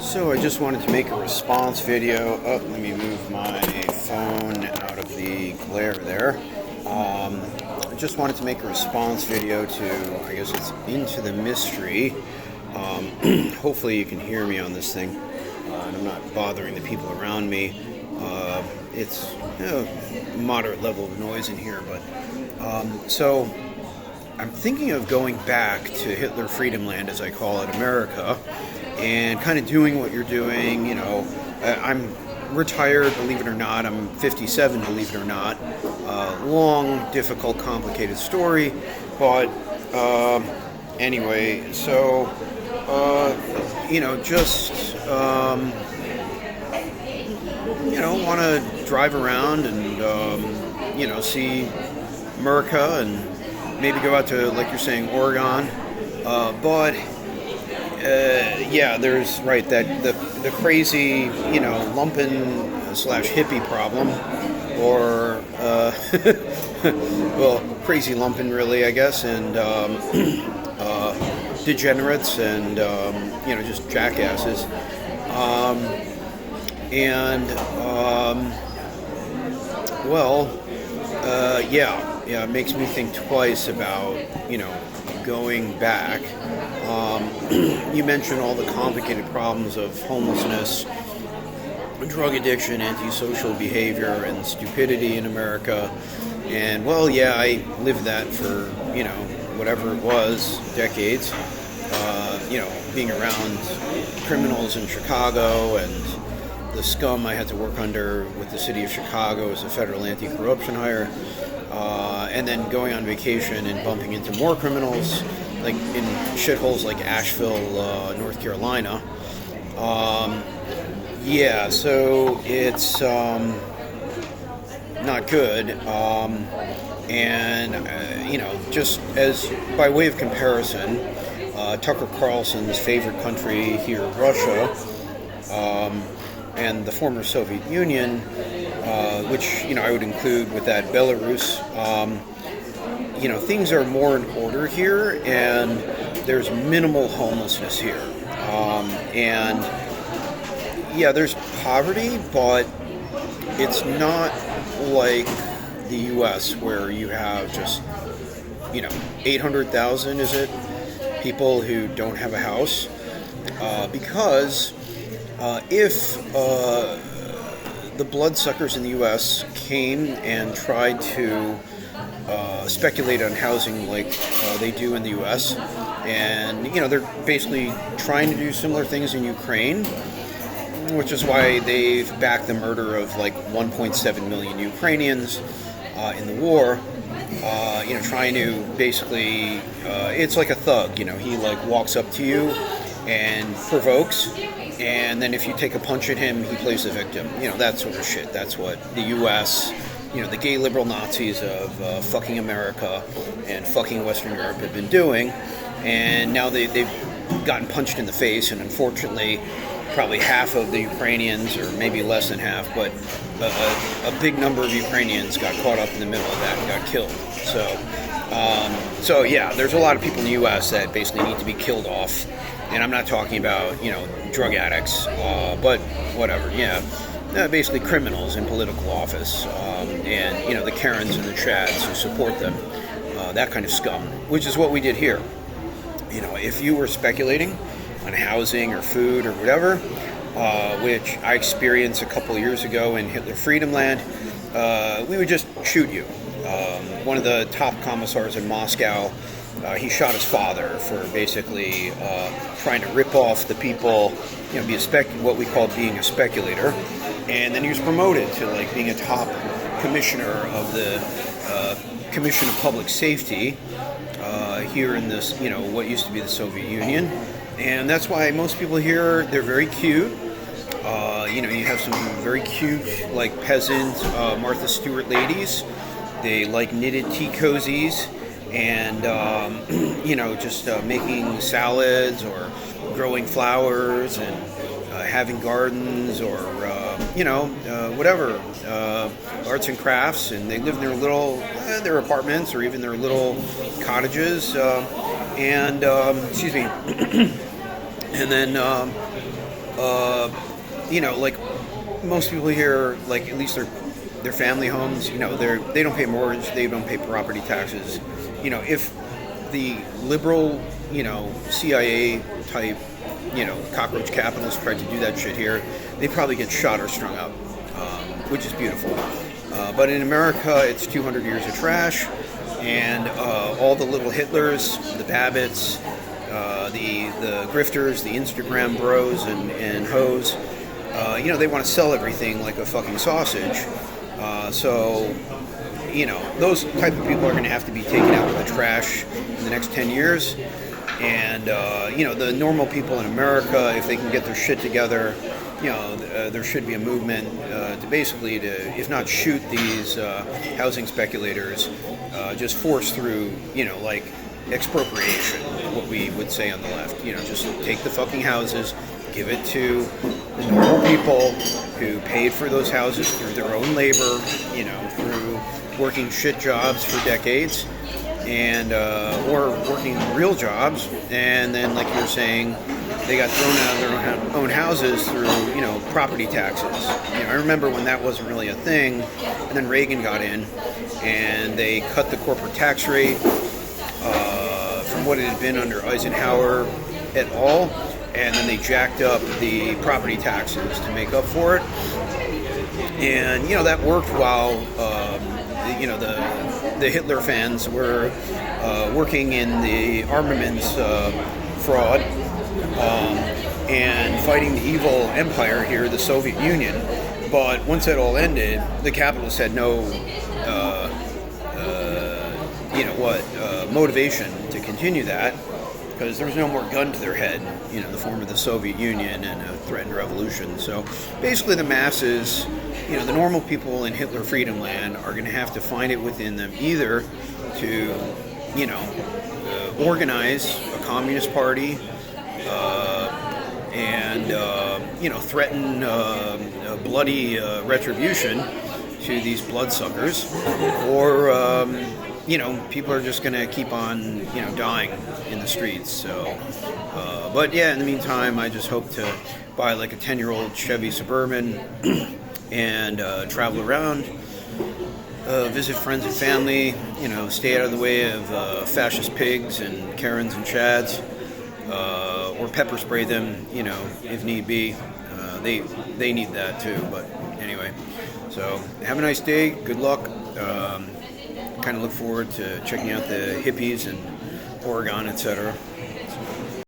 So I just wanted to make a response video. Oh, let me move my phone out of the glare there. I just wanted to make a response video to, I guess it's Into the Mystery. Hopefully you can hear me on this thing, and I'm not bothering the people around me. It's a moderate level of noise in here, but so I'm thinking of going back to Hitler Freedom Land, as I call it, America, and kind of doing what you're doing. You know, I'm retired, believe it or not. I'm 57, believe it or not. Long, difficult, complicated story, but anyway, so just want to drive around and see America and maybe go out to, like you're saying, Oregon, but there's that the crazy lumpen slash hippie problem, or well, crazy lumpen really, I guess, and degenerates and just jackasses, it makes me think twice about going back. You mentioned all the complicated problems of homelessness, drug addiction, antisocial behavior, and stupidity in America. And I lived that for whatever it was, decades. Being around criminals in Chicago and the scum I had to work under with the city of Chicago as a federal anti-corruption hire, and then going on vacation and bumping into more criminals, like in shitholes like Asheville, North Carolina. So it's not good. Just as by way of comparison, Tucker Carlson's favorite country here, Russia, and the former Soviet Union, which I would include with that Belarus. Things are more in order here, and there's minimal homelessness here. There's poverty, but it's not like the U.S. where you have just 800,000, is it, people who don't have a house, because if the bloodsuckers in the U.S. came and tried to speculate on housing like they do in the U.S., and they're basically trying to do similar things in Ukraine, which is why they've backed the murder of like 1.7 million Ukrainians in the war. Trying to basically, it's like a thug. He like walks up to you and provokes, and then if you take a punch at him, he plays the victim. That sort of shit. That's what the U.S., the gay liberal Nazis of fucking America and fucking Western Europe have been doing, and now they've gotten punched in the face, and unfortunately, probably half of the Ukrainians, or maybe less than half, but a big number of Ukrainians got caught up in the middle of that and got killed. There's a lot of people in the U.S. that basically need to be killed off, and I'm not talking about drug addicts, but whatever, basically criminals in political office, and the Karens and the Chads who support them, that kind of scum, which is what we did here. If you were speculating on housing or food or whatever, which I experienced a couple of years ago in Hitler Freedom Land, we would just shoot you. One of the top commissars in Moscow, he shot his father for basically trying to rip off the people, be what we call being a speculator, and then he was promoted to like being a top commissioner of the Commission of Public Safety here in this, what used to be the Soviet Union. And that's why most people here, they're very cute. You have some very cute, like peasant Martha Stewart ladies. They like knitted tea cozies and, making salads or growing flowers and having gardens or, whatever, arts and crafts. And they live in their little, their apartments or even their little cottages. And then Like most people here, like at least their family homes, they don't pay mortgage, they don't pay property taxes. If the liberal, CIA type, cockroach capitalists tried to do that shit here, they'd probably get shot or strung up, which is beautiful. But in America, it's 200 years of trash, and all the little Hitlers, the Babbitts, the grifters, the Instagram bros and hoes, they want to sell everything like a fucking sausage. So those type of people are going to have to be taken out with the trash in the next 10 years. And, the normal people in America, if they can get their shit together, there should be a movement to if not shoot these housing speculators, just force through, like expropriation, what we would say on the left. Just take the fucking houses, give it to the normal people who paid for those houses through their own labor, through working shit jobs for decades, and or working real jobs, and then, like you're saying, they got thrown out of their own houses through, property taxes. I remember when that wasn't really a thing, and then Reagan got in, and they cut the corporate tax rate from what it had been under Eisenhower et al., and then they jacked up the property taxes to make up for it. And, that worked while, the Hitler fans were working in the armaments fraud and fighting the evil empire here, the Soviet Union. But once that all ended, the capitalists had no, motivation to continue that, because there was no more gun to their head, in the form of the Soviet Union and a threatened revolution. So basically the masses, the normal people in Hitler Freedom Land are going to have to find it within them either to, organize a communist party and, threaten bloody retribution to these bloodsuckers, or, people are just going to keep on, dying in the streets. So, but yeah, in the meantime, I just hope to buy like a 10-year-old Chevy Suburban and travel around, visit friends and family, stay out of the way of fascist pigs and Karens and Chads, or pepper spray them, if need be. They need that too, but anyway. So have a nice day, good luck. Kind of look forward to checking out the hippies and Oregon, etc.